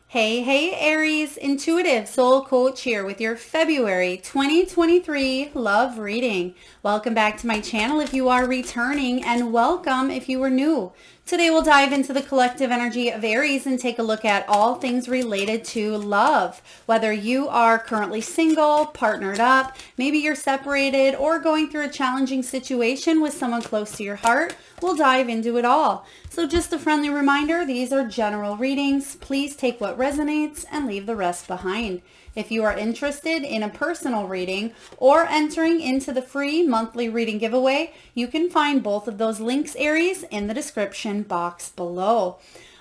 Hey, Aries, intuitive soul coach here with your February 2023 love reading. Welcome back to my channel if you are returning, and welcome if you are new. Today we'll dive into the collective energy of Aries and take a look at all things related to love. Whether you are currently single, partnered up, maybe you're separated, or going through a challenging situation with someone close to your heart, we'll dive into it all. So just a friendly reminder, these are general readings. Please take what resonates and leave the rest behind. If you are interested in a personal reading or entering into the free monthly reading giveaway, you can find both of those links, Aries, in the description box below.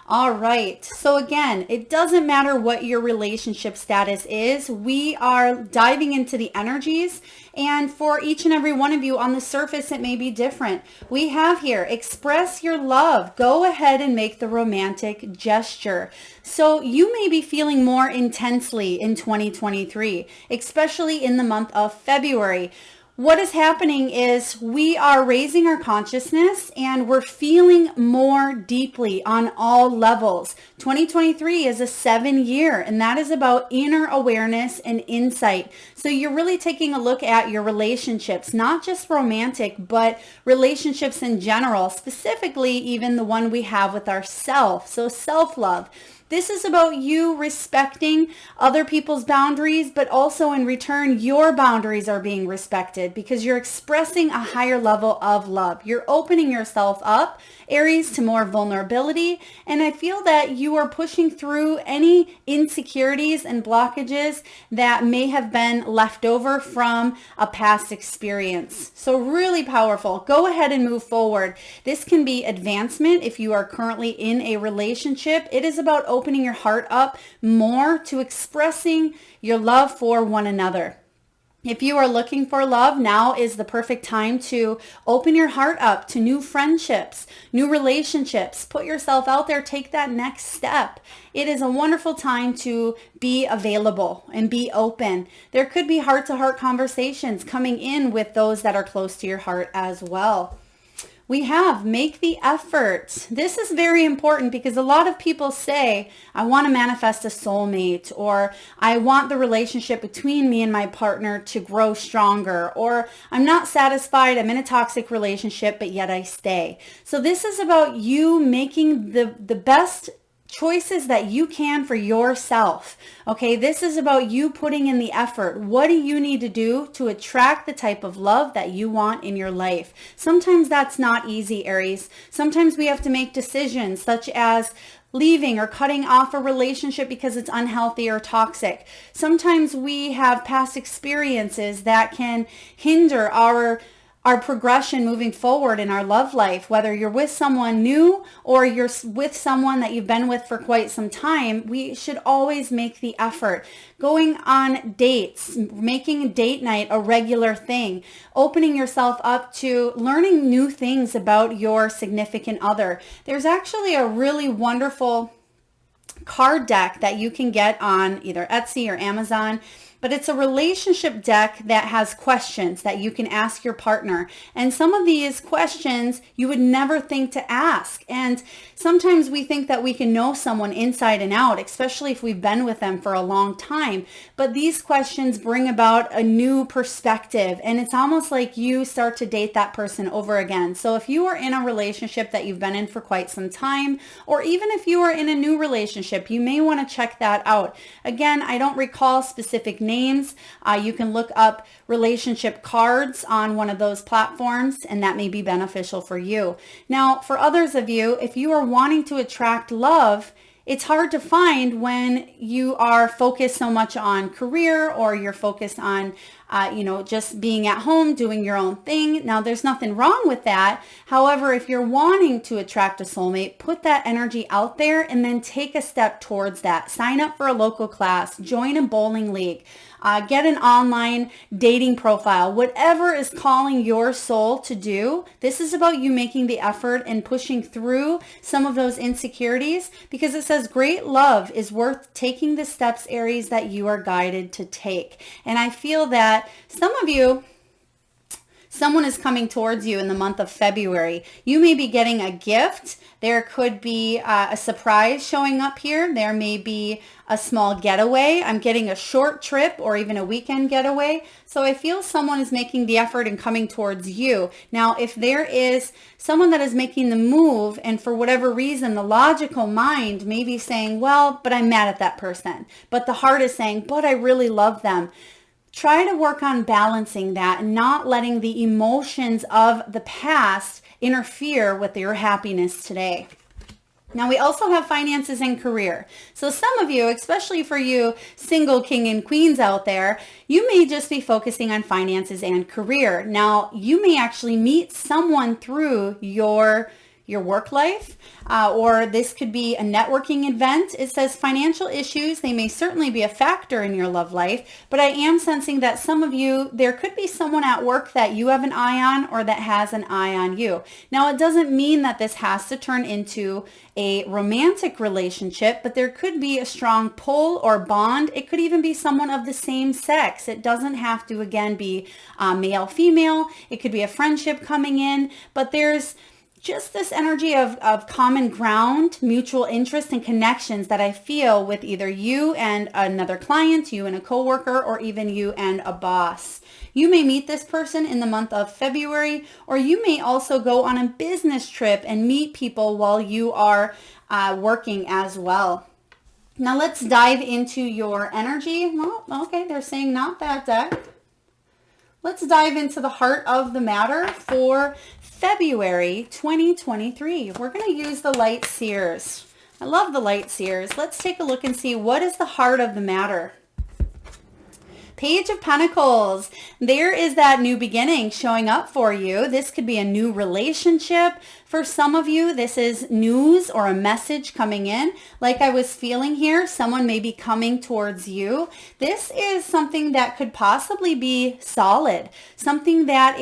All right. So again, it doesn't matter what your relationship status is. We are diving into the energies, and for each and every one of you on the surface, it may be different. We have here, express your love. Go ahead and make the romantic gesture. So you may be feeling more intensely in 2023, especially in the month of February. What is happening is we are raising our consciousness and we're feeling more deeply on all levels. 2023 is a 7-year, and that is about inner awareness and insight. So you're really taking a look at your relationships, not just romantic, but relationships in general, specifically even the one we have with ourselves. So self-love. This is about you respecting other people's boundaries, but also in return, your boundaries are being respected because you're expressing a higher level of love. You're opening yourself up, Aries, to more vulnerability. And I feel that you are pushing through any insecurities and blockages that may have been left over from a past experience. So really powerful. Go ahead and move forward. This can be advancement if you are currently in a relationship. It is about opening your heart up more to expressing your love for one another. If you are looking for love, now is the perfect time to open your heart up to new friendships, new relationships. Put yourself out there. Take that next step. It is a wonderful time to be available and be open. There could be heart-to-heart conversations coming in with those that are close to your heart as well. We have make the effort. This is very important because a lot of people say, I want to manifest a soulmate, or I want the relationship between me and my partner to grow stronger, or I'm not satisfied, I'm in a toxic relationship, but yet I stay. So this is about you making the best choices that you can for yourself. Okay, this is about you putting in the effort. What do you need to do to attract the type of love that you want in your life? Sometimes that's not easy, Aries. Sometimes we have to make decisions such as leaving or cutting off a relationship because it's unhealthy or toxic. Sometimes we have past experiences that can hinder our progression moving forward in our love life. Whether you're with someone new or you're with someone that you've been with for quite some time, we should always make the effort. Going on dates, making date night a regular thing, opening yourself up to learning new things about your significant other. There's actually a really wonderful card deck that you can get on either Etsy or Amazon. But it's a relationship deck that has questions that you can ask your partner. And some of these questions you would never think to ask. And sometimes we think that we can know someone inside and out, especially if we've been with them for a long time. But these questions bring about a new perspective. And it's almost like you start to date that person over again. So if you are in a relationship that you've been in for quite some time, or even if you are in a new relationship, you may want to check that out. Again, I don't recall specific names. You can look up relationship cards on one of those platforms, and that may be beneficial for you. Now, for others of you, if you are wanting to attract love, it's hard to find when you are focused so much on career, or you're focused on just being at home, doing your own thing. Now, there's nothing wrong with that. However, if you're wanting to attract a soulmate, put that energy out there and then take a step towards that. Sign up for a local class, join a bowling league, get an online dating profile, whatever is calling your soul to do. This is about you making the effort and pushing through some of those insecurities, because it says great love is worth taking the steps, Aries, that you are guided to take. And I feel that some of you Someone is coming towards you in the month of February. You may be getting a gift. There could be a surprise showing up here. There may be a small getaway. I'm getting a short trip or even a weekend getaway. So I feel someone is making the effort and coming towards you. Now, if there is someone that is making the move and for whatever reason, the logical mind may be saying, well, but I'm mad at that person. But the heart is saying, but I really love them. Try to work on balancing that and not letting the emotions of the past interfere with your happiness today. Now, we also have finances and career. So some of you, especially for you single king and queens out there, you may just be focusing on finances and career. Now, you may actually meet someone through your work life, or this could be a networking event. It says financial issues, they may certainly be a factor in your love life, but I am sensing that some of you, there could be someone at work that you have an eye on or that has an eye on you. Now, it doesn't mean that this has to turn into a romantic relationship, but there could be a strong pull or bond. It could even be someone of the same sex. It doesn't have to, again, be male, female. It could be a friendship coming in, but there's just this energy of common ground, mutual interest and connections that I feel with either you and another client, you and a coworker, or even you and a boss. You may meet this person in the month of February, or you may also go on a business trip and meet people while you are working as well. Now let's dive into your energy. Well, okay, they're saying not that deck. Let's dive into the heart of the matter for February 2023. We're going to use the light seers. I love the light seers. Let's take a look and see what is the heart of the matter. Page of Pentacles. There is that new beginning showing up for you. This could be a new relationship. For some of you, this is news or a message coming in. Like I was feeling here, someone may be coming towards you. This is something that could possibly be solid, something that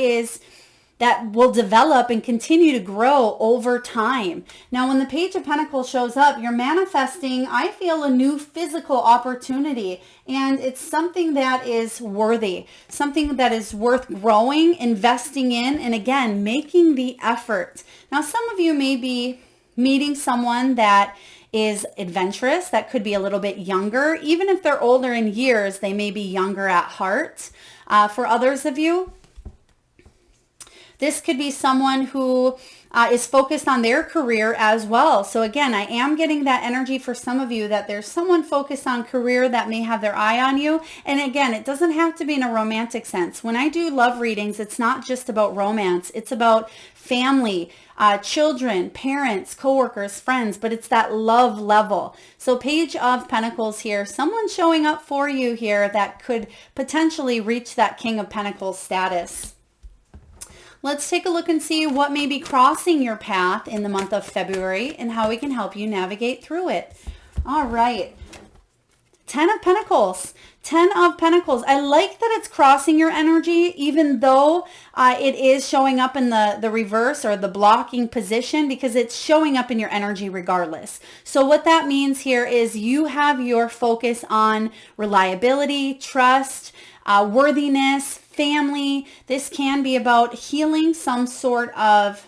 will develop and continue to grow over time. Now, when the Page of Pentacles shows up, you're manifesting, I feel, a new physical opportunity, and it's something that is worthy, something that is worth growing, investing in, and again, making the effort. Now, some of you may be meeting someone that is adventurous, that could be a little bit younger. Even if they're older in years, they may be younger at heart. For others of you, this could be someone who is focused on their career as well. So again, I am getting that energy for some of you that there's someone focused on career that may have their eye on you. And again, it doesn't have to be in a romantic sense. When I do love readings, it's not just about romance. It's about family, children, parents, coworkers, friends, but it's that love level. So Page of Pentacles here, someone showing up for you here that could potentially reach that King of Pentacles status. Let's take a look and see what may be crossing your path in the month of February and how we can help you navigate through it. All right. 10 of Pentacles. 10 of Pentacles. I like that it's crossing your energy, even though it is showing up in the reverse or the blocking position, because it's showing up in your energy regardless. So what that means here is you have your focus on reliability, trust, worthiness, family. This can be about healing some sort of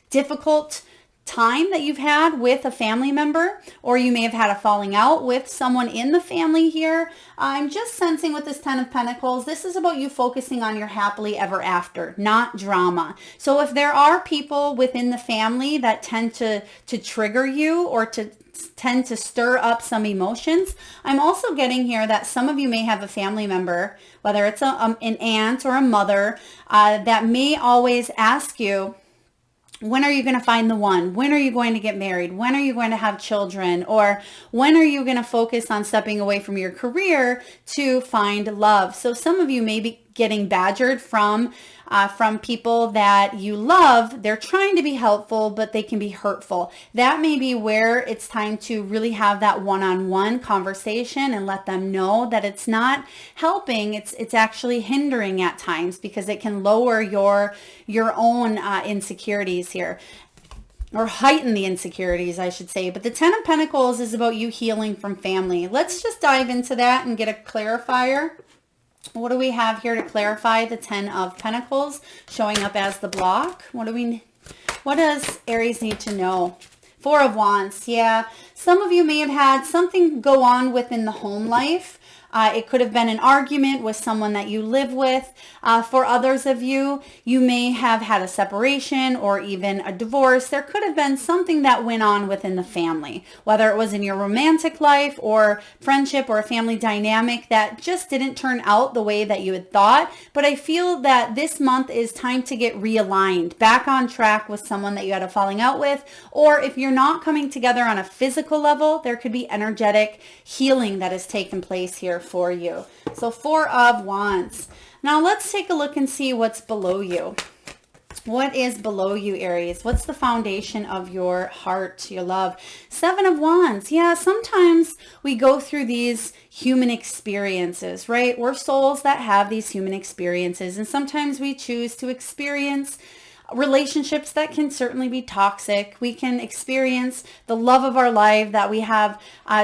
difficult time that you've had with a family member, or you may have had a falling out with someone in the family here. I'm just sensing with this 10 of Pentacles, this is about you focusing on your happily ever after, not drama. So if there are people within the family that tend to trigger you or to tend to stir up some emotions, I'm also getting here that some of you may have a family member, whether it's an aunt or a mother, that may always ask you, when are you going to find the one? When are you going to get married? When are you going to have children? Or when are you going to focus on stepping away from your career to find love? So some of you may be getting badgered from people that you love. They're trying to be helpful, but they can be hurtful. That may be where it's time to really have that one-on-one conversation and let them know that it's not helping. It's actually hindering at times, because it can lower your own insecurities here, or heighten the insecurities, I should say. But the 10 of Pentacles is about you healing from family. Let's just dive into that and get a clarifier. What do we have here to clarify? The 10 of Pentacles showing up as the block. What does Aries need to know? 4 of Wands. Yeah, some of you may have had something go on within the home life. It could have been an argument with someone that you live with. For others of you, you may have had a separation or even a divorce. There could have been something that went on within the family, whether it was in your romantic life or friendship or a family dynamic that just didn't turn out the way that you had thought. But I feel that this month is time to get realigned, back on track with someone that you had a falling out with. Or if you're not coming together on a physical level, there could be energetic healing that has taken place here for you. So 4 of Wands. Now let's take a look and see what's below you. What is below you, Aries? What's the foundation of your heart, your love? 7 of Wands. Yeah, sometimes we go through these human experiences, right? We're souls that have these human experiences, and sometimes we choose to experience relationships that can certainly be toxic. We can experience the love of our life that we have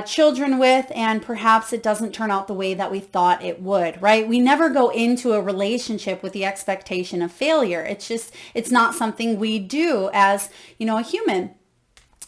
children with, and perhaps it doesn't turn out the way that we thought it would, right? We never go into a relationship with the expectation of failure. It's not something we do as, a human.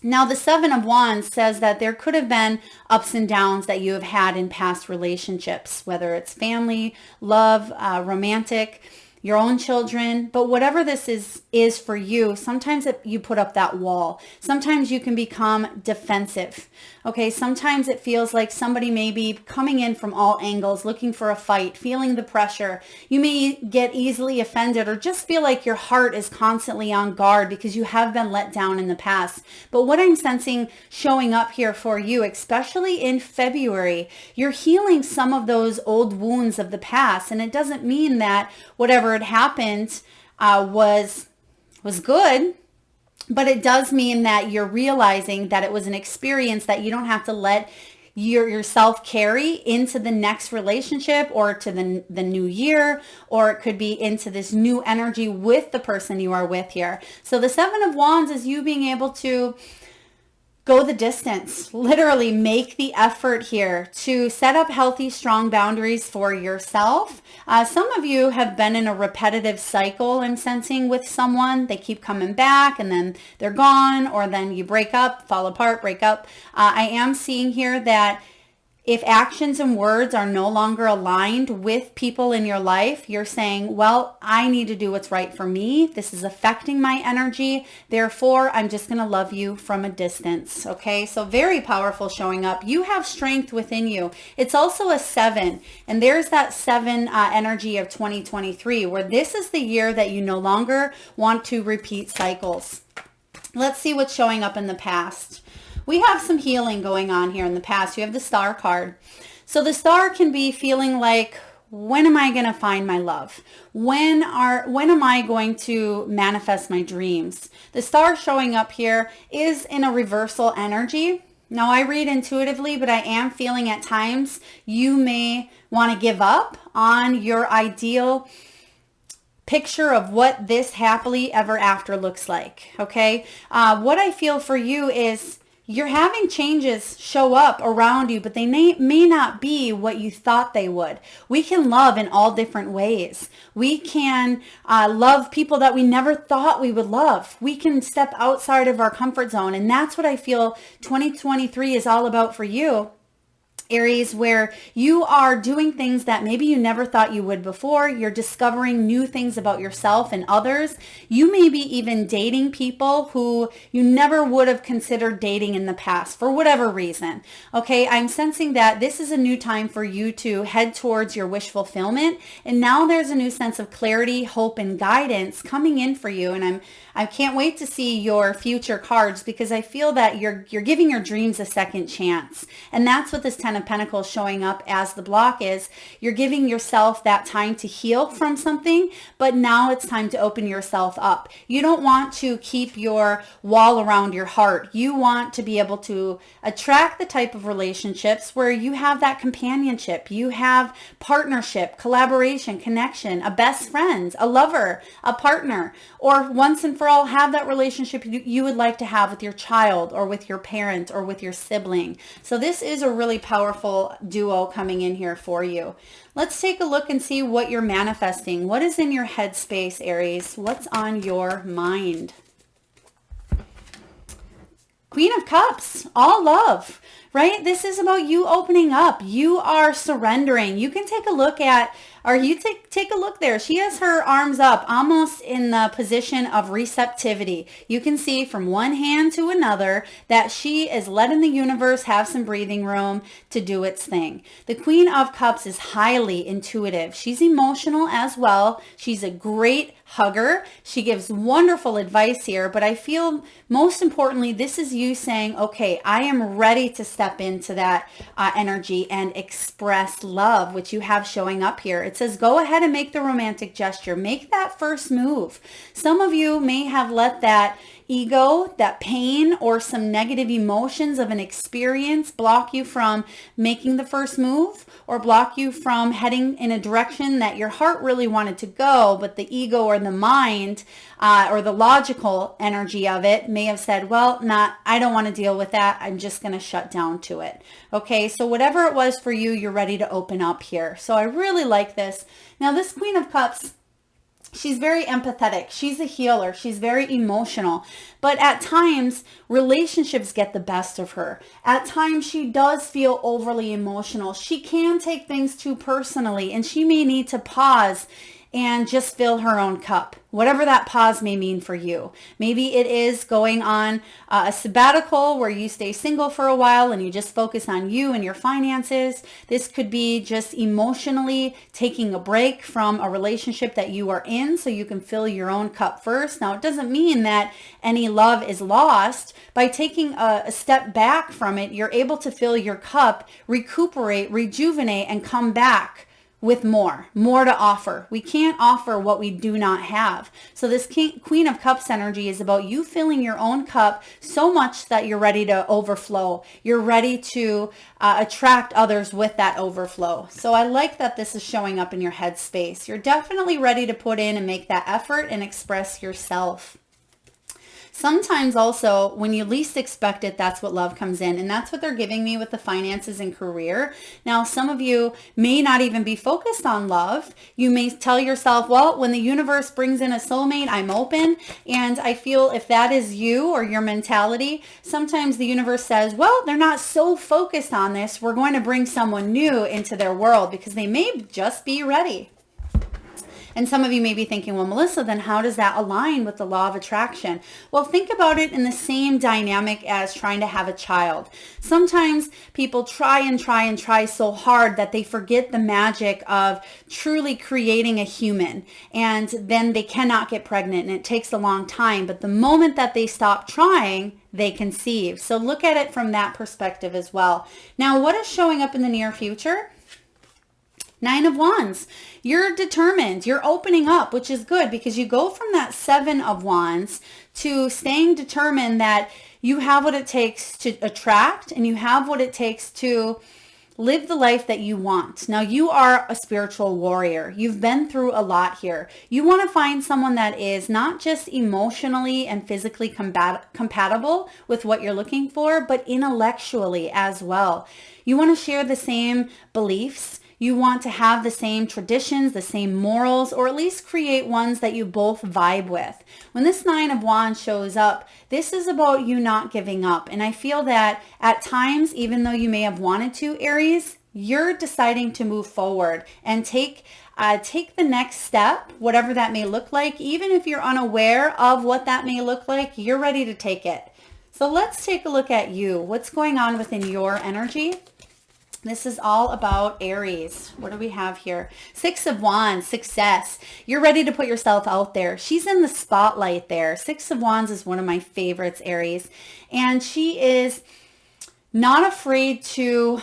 Now, the 7 of Wands says that there could have been ups and downs that you have had in past relationships, whether it's family, love, romantic, your own children, but whatever this is for you, sometimes you put up that wall. Sometimes you can become defensive. Okay, sometimes it feels like somebody may be coming in from all angles, looking for a fight, feeling the pressure. You may get easily offended or just feel like your heart is constantly on guard because you have been let down in the past. But what I'm sensing showing up here for you, especially in February, you're healing some of those old wounds of the past. And it doesn't mean that whatever had happened was good. But it does mean that you're realizing that it was an experience that you don't have to let yourself carry into the next relationship or to the new year, or it could be into this new energy with the person you are with here. So the 7 of Wands is you being able to go the distance, literally make the effort here to set up healthy, strong boundaries for yourself. Some of you have been in a repetitive cycle, I'm sensing, with someone. They keep coming back and then they're gone, or then you break up, fall apart, break up. I am seeing here that if actions and words are no longer aligned with people in your life, you're saying, well, I need to do what's right for me. This is affecting my energy. Therefore, I'm just going to love you from a distance. Okay, so very powerful showing up. You have strength within you. It's also a 7. And there's that 7 energy of 2023, where this is the year that you no longer want to repeat cycles. Let's see what's showing up in the past. We have some healing going on here in the past. You have the Star card. So the Star can be feeling like, when am I going to find my love? When am I going to manifest my dreams? The Star showing up here is in a reversal energy. Now, I read intuitively, but I am feeling at times you may want to give up on your ideal picture of what this happily ever after looks like. Okay. What I feel for you is you're having changes show up around you, but they may not be what you thought they would. We can love in all different ways. We can love people that we never thought we would love. We can step outside of our comfort zone. And that's what I feel 2023 is all about for you, Aries, where you are doing things that maybe you never thought you would before. You're discovering new things about yourself and others. You may be even dating people who you never would have considered dating in the past for whatever reason. Okay, I'm sensing that this is a new time for you to head towards your wish fulfillment. And now there's a new sense of clarity, hope, and guidance coming in for you. And I can't wait to see your future cards, because I feel that you're giving your dreams a second chance. And that's what this 10 of Pentacles showing up as the block is. You're giving yourself that time to heal from something, but now it's time to open yourself up. You don't want to keep your wall around your heart. You want to be able to attract the type of relationships where you have that companionship, you have partnership, collaboration, connection, a best friend, a lover, a partner, or once and for overall have that relationship you would like to have with your child or with your parent or with your sibling. So this is a really powerful duo coming in here for you. Let's take a look and see what you're manifesting. What is in your headspace, Aries? What's on your mind? Queen of Cups, all love, right? This is about you opening up. You are surrendering. You can take a look at, or you take a look there. She has her arms up almost in the position of receptivity. You can see from one hand to another that she is letting the universe have some breathing room to do its thing. The Queen of Cups is highly intuitive. She's emotional as well. She's a great hugger. She gives wonderful advice here, but I feel most importantly, this is you saying, okay, I am ready to step into that energy and express love, which you have showing up here. It says, go ahead and make the romantic gesture. Make that first move. Some of you may have let that ego, that pain, or some negative emotions of an experience block you from making the first move, or block you from heading in a direction that your heart really wanted to go, but the ego or the mind or the logical energy of it may have said, well, I don't want to deal with that. I'm just going to shut down to it. Okay, so whatever it was for you, you're ready to open up here. So I really like this. Now, this Queen of Cups, she's very empathetic. She's a healer. She's very emotional. But at times, relationships get the best of her. At times, she does feel overly emotional. She can take things too personally, and she may need to pause and just fill her own cup, whatever that pause may mean for you. Maybe it is going on a sabbatical where you stay single for a while and you just focus on you and your finances. This could be just emotionally taking a break from a relationship that you are in so you can fill your own cup first. Now, it doesn't mean that any love is lost. By taking a step back from it, you're able to fill your cup, recuperate, rejuvenate, and come back with more to offer. We can't offer what we do not have. So this Queen of Cups energy is about you filling your own cup so much that you're ready to overflow. You're ready to attract others with that overflow. So I like that this is showing up in your headspace. You're definitely ready to put in and make that effort and express yourself. Sometimes also when you least expect it, that's what love comes in. And that's what they're giving me with the finances and career. Now, some of you may not even be focused on love. You may tell yourself, well, when the universe brings in a soulmate, I'm open. And I feel if that is you or your mentality, sometimes the universe says, well, they're not so focused on this. We're going to bring someone new into their world because they may just be ready. And some of you may be thinking, well, Melissa, then how does that align with the law of attraction? Well, think about it in the same dynamic as trying to have a child. Sometimes people try so hard that they forget the magic of truly creating a human. And then they cannot get pregnant and it takes a long time. But the moment that they stop trying, they conceive. So look at it from that perspective as well. Now, what is showing up in the near future? Nine of Wands. You're determined. You're opening up, which is good because you go from that Seven of Wands to staying determined that you have what it takes to attract and you have what it takes to live the life that you want. Now, you are a spiritual warrior. You've been through a lot here. You want to find someone that is not just emotionally and physically compatible with what you're looking for, but intellectually as well. You want to share the same beliefs. You want to have the same traditions, the same morals, or at least create ones that you both vibe with. When this Nine of Wands shows up, this is about you not giving up. And I feel that at times, even though you may have wanted to, Aries, you're deciding to move forward and take the next step, whatever that may look like. Even if you're unaware of what that may look like, you're ready to take it. So let's take a look at you. What's going on within your energy? This is all about Aries. What do we have here? Six of Wands, success. You're ready to put yourself out there. She's in the spotlight there. Six of Wands is one of my favorites, Aries. And she is not afraid to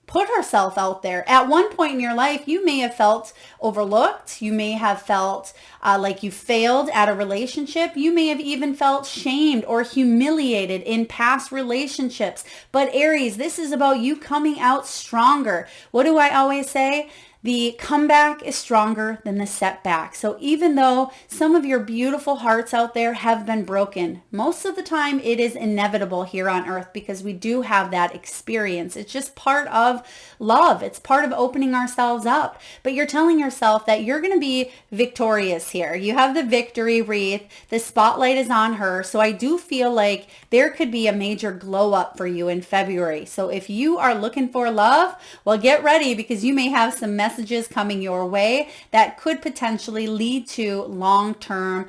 put herself out there. At one point in your life, you may have felt overlooked. You may have felt like you failed at a relationship. You may have even felt shamed or humiliated in past relationships. But Aries, this is about you coming out stronger. What do I always say? the comeback is stronger than the setback. So even though some of your beautiful hearts out there have been broken, most of the time it is inevitable here on earth because we do have that experience. It's just part of love. It's part of opening ourselves up. But you're telling yourself that you're going to be victorious here. You have the victory wreath. The spotlight is on her. So I do feel like there could be a major glow up for you in February. So if you are looking for love, well, get ready because you may have some messages coming your way that could potentially lead to long-term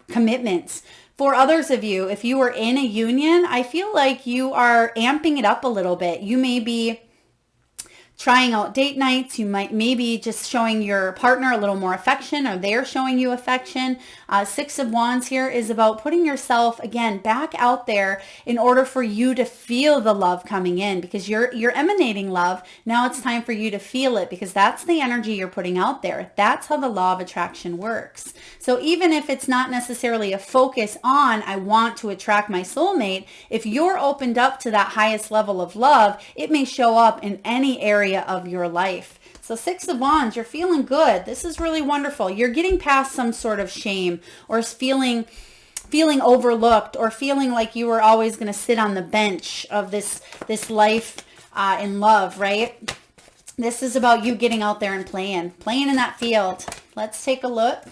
commitments. For others of you, if you are in a union, I feel like you are amping it up a little bit. You may be trying out date nights. You might maybe just showing your partner a little more affection, or they're showing you affection. Six of Wands here is about putting yourself again back out there in order for you to feel the love coming in, because you're emanating love. Now it's time for you to feel it, because that's the energy you're putting out there. That's how the law of attraction works. So even if it's not necessarily a focus on, I want to attract my soulmate, if you're opened up to that highest level of love, it may show up in any area of your life. So Six of Wands, you're feeling good. This is really wonderful. You're getting past some sort of shame or feeling overlooked, or feeling like you were always going to sit on the bench of this life in love, right? This is about you getting out there and playing in that field. Let's take a look.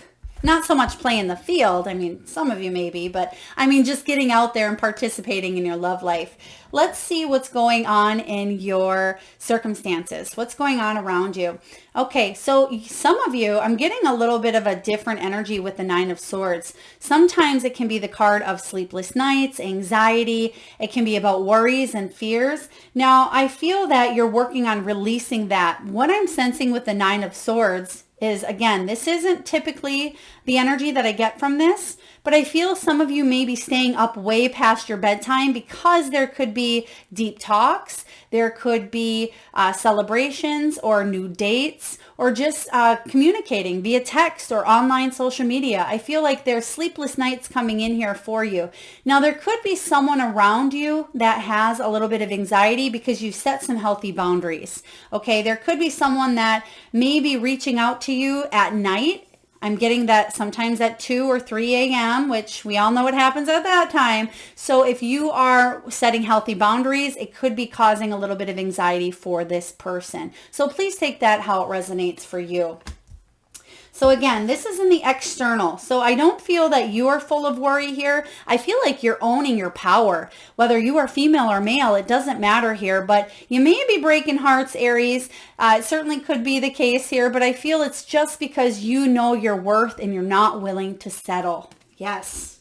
Not so much play in the field. I mean, some of you maybe, but I mean, just getting out there and participating in your love life. Let's see what's going on in your circumstances. What's going on around you? Okay, so some of you, I'm getting a little bit of a different energy with the Nine of Swords. Sometimes it can be the card of sleepless nights, anxiety. It can be about worries and fears. Now, I feel that you're working on releasing that. What I'm sensing with the Nine of Swords is, again, this isn't typically the energy that I get from this, but I feel some of you may be staying up way past your bedtime because there could be deep talks, there could be celebrations or new dates, or just communicating via text or online social media. I feel like there's sleepless nights coming in here for you. Now, there could be someone around you that has a little bit of anxiety because you set some healthy boundaries. Okay, there could be someone that may be reaching out to you at night. I'm getting that sometimes at 2 or 3 a.m., which we all know what happens at that time. So if you are setting healthy boundaries, it could be causing a little bit of anxiety for this person. So please take that how it resonates for you. So again, this is in the external. So I don't feel that you are full of worry here. I feel like you're owning your power. Whether you are female or male, it doesn't matter here, but you may be breaking hearts, Aries. It certainly could be the case here, but I feel it's just because you know your worth and you're not willing to settle. Yes.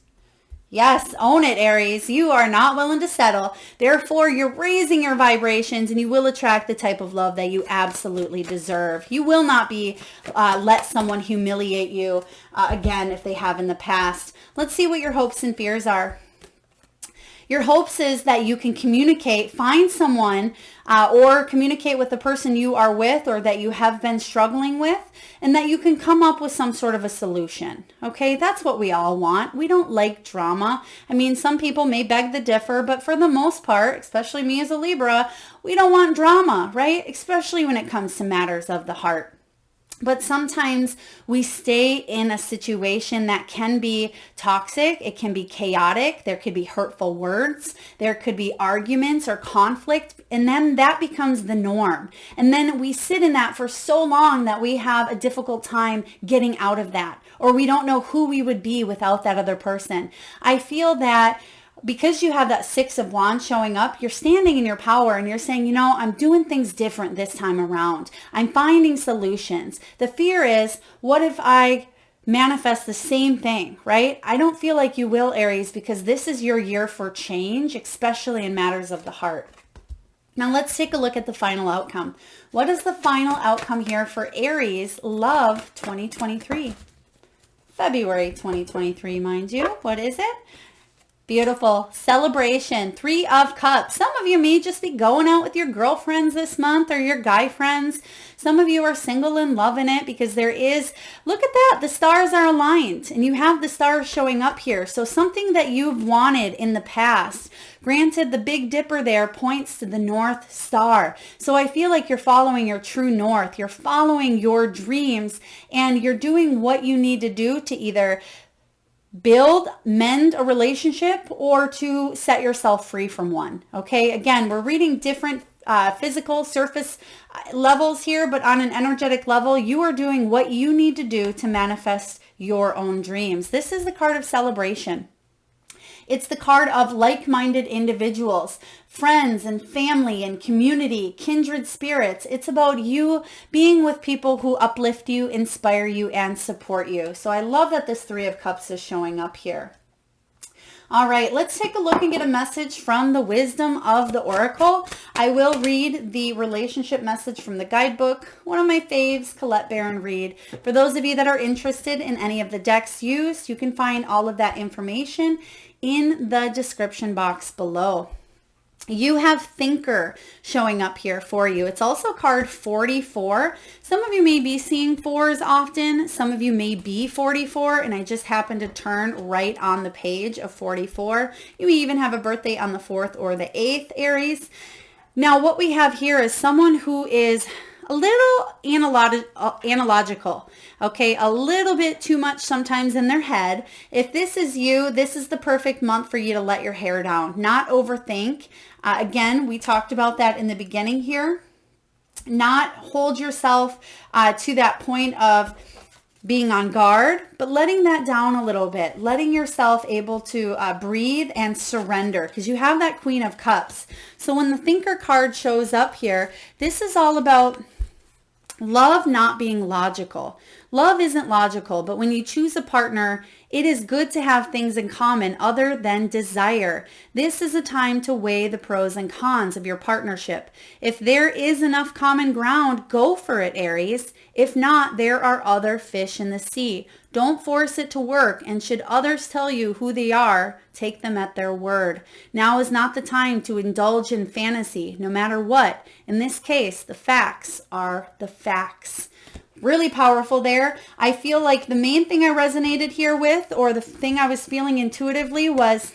Yes, own it, Aries. You are not willing to settle. Therefore, you're raising your vibrations and you will attract the type of love that you absolutely deserve. You will not be let someone humiliate you again if they have in the past. Let's see what your hopes and fears are. Your hopes is that you can communicate, find someone or communicate with the person you are with or that you have been struggling with, and that you can come up with some sort of a solution. Okay, that's what we all want. We don't like drama. I mean, some people may beg to differ, but for the most part, especially me as a Libra, we don't want drama, right? Especially when it comes to matters of the heart. But sometimes we stay in a situation that can be toxic. It can be chaotic. There could be hurtful words. There could be arguments or conflict. And then that becomes the norm. And then we sit in that for so long that we have a difficult time getting out of that. Or we don't know who we would be without that other person. I feel that because you have that Six of Wands showing up, you're standing in your power and you're saying, you know, I'm doing things different this time around. I'm finding solutions. The fear is, what if I manifest the same thing, right? I don't feel like you will, Aries, because this is your year for change, especially in matters of the heart. Now let's take a look at the final outcome. What is the final outcome here for Aries Love 2023? February 2023, mind you. What is it? Beautiful. Celebration. 3 of Cups. Some of you may just be going out with your girlfriends this month or your guy friends. Some of you are single and loving it because there is, look at that, the stars are aligned and you have the stars showing up here. So something that you've wanted in the past. Granted, the Big Dipper there points to the North Star. So I feel like you're following your true north. You're following your dreams and you're doing what you need to do to either mend a relationship or to set yourself free from one. Okay. Again, we're reading different physical surface levels here, but on an energetic level, you are doing what you need to do to manifest your own dreams. This is the card of celebration. It's the card of like-minded individuals, friends and family and community, kindred spirits. It's about you being with people who uplift you, inspire you, and support you. So I love that this 3 of Cups is showing up here. All right, let's take a look and get a message from the Wisdom of the Oracle. I will read the relationship message from the guidebook, one of my faves, Colette Baron Reed. For those of you that are interested in any of the decks used, you can find all of that information in the description box below. You have Thinker showing up here for you. It's also card 44. Some of you may be seeing 4s often. Some of you may be 44, and I just happened to turn right on the page of 44. You may even have a birthday on the 4th or the 8th, Aries. Now, what we have here is someone who is a little analogical, okay? A little bit too much sometimes in their head. If this is you, this is the perfect month for you to let your hair down, not overthink. Again, we talked about that in the beginning here. Not hold yourself to that point of being on guard, but letting that down a little bit, letting yourself able to breathe and surrender, because you have that Queen of Cups. So when the Thinker card shows up here, this is all about love not being logical. Love isn't logical, but when you choose a partner, it is good to have things in common other than desire. This is a time to weigh the pros and cons of your partnership. If there is enough common ground, go for it, Aries. If not, there are other fish in the sea. Don't force it to work, and should others tell you who they are, take them at their word. Now is not the time to indulge in fantasy, no matter what. In this case, the facts are the facts. Really powerful there. I feel like the main thing I resonated here with, or the thing I was feeling intuitively, was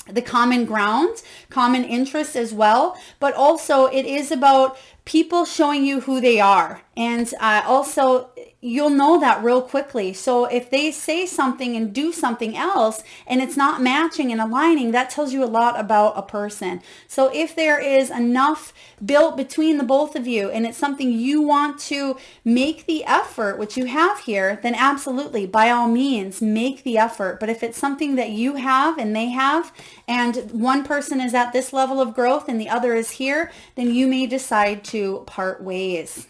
the common ground, common interest as well. But also it is about people showing you who they are. And also you'll know that real quickly. So if they say something and do something else and it's not matching and aligning, that tells you a lot about a person. So if there is enough built between the both of you and it's something you want to make the effort, which you have here, then absolutely, by all means, make the effort. But if it's something that you have and they have, and one person is at this level of growth and the other is here, then you may decide to part ways.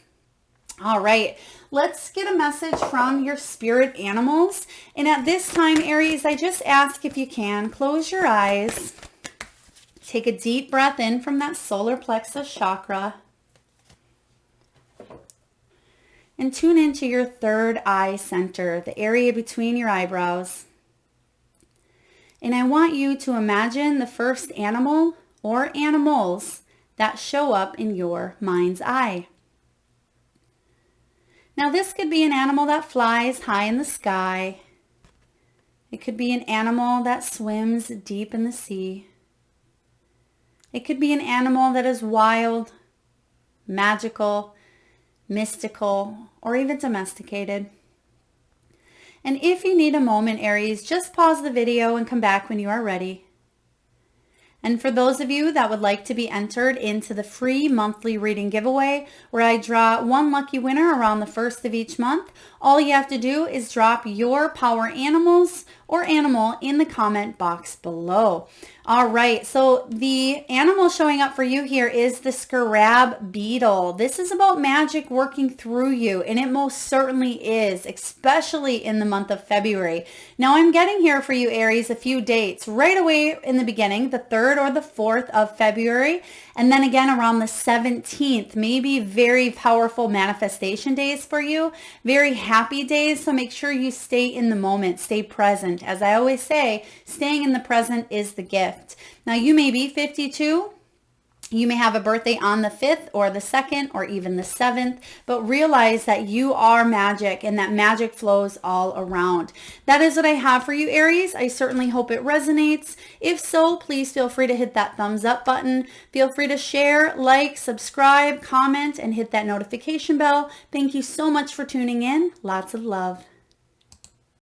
All right, let's get a message from your spirit animals. And at this time, Aries, I just ask, if you can, close your eyes. Take a deep breath in from that solar plexus chakra. And tune into your third eye center, the area between your eyebrows. And I want you to imagine the first animal or animals that show up in your mind's eye. Now this could be an animal that flies high in the sky. It could be an animal that swims deep in the sea. It could be an animal that is wild, magical, mystical, or even domesticated. And if you need a moment, Aries, just pause the video and come back when you are ready. And for those of you that would like to be entered into the free monthly reading giveaway, where I draw one lucky winner around the 1st of each month, all you have to do is drop your power animals or animal in the comment box below. All right, so the animal showing up for you here is the Scarab beetle. This is about magic working through you, and it most certainly is, especially in the month of February. Now I'm getting here for you, Aries, a few dates right away in the beginning, the 3rd or the 4th of February, And then again around the 17th, maybe very powerful manifestation days for you, very happy days. So make sure you stay in the moment, stay present. As I always say, staying in the present is the gift. Now you may be 52. You may have a birthday on the 5th or the 2nd or even the 7th, but realize that you are magic and that magic flows all around. That is what I have for you, Aries. I certainly hope it resonates. If so, please feel free to hit that thumbs up button. Feel free to share, like, subscribe, comment, and hit that notification bell. Thank you so much for tuning in. Lots of love.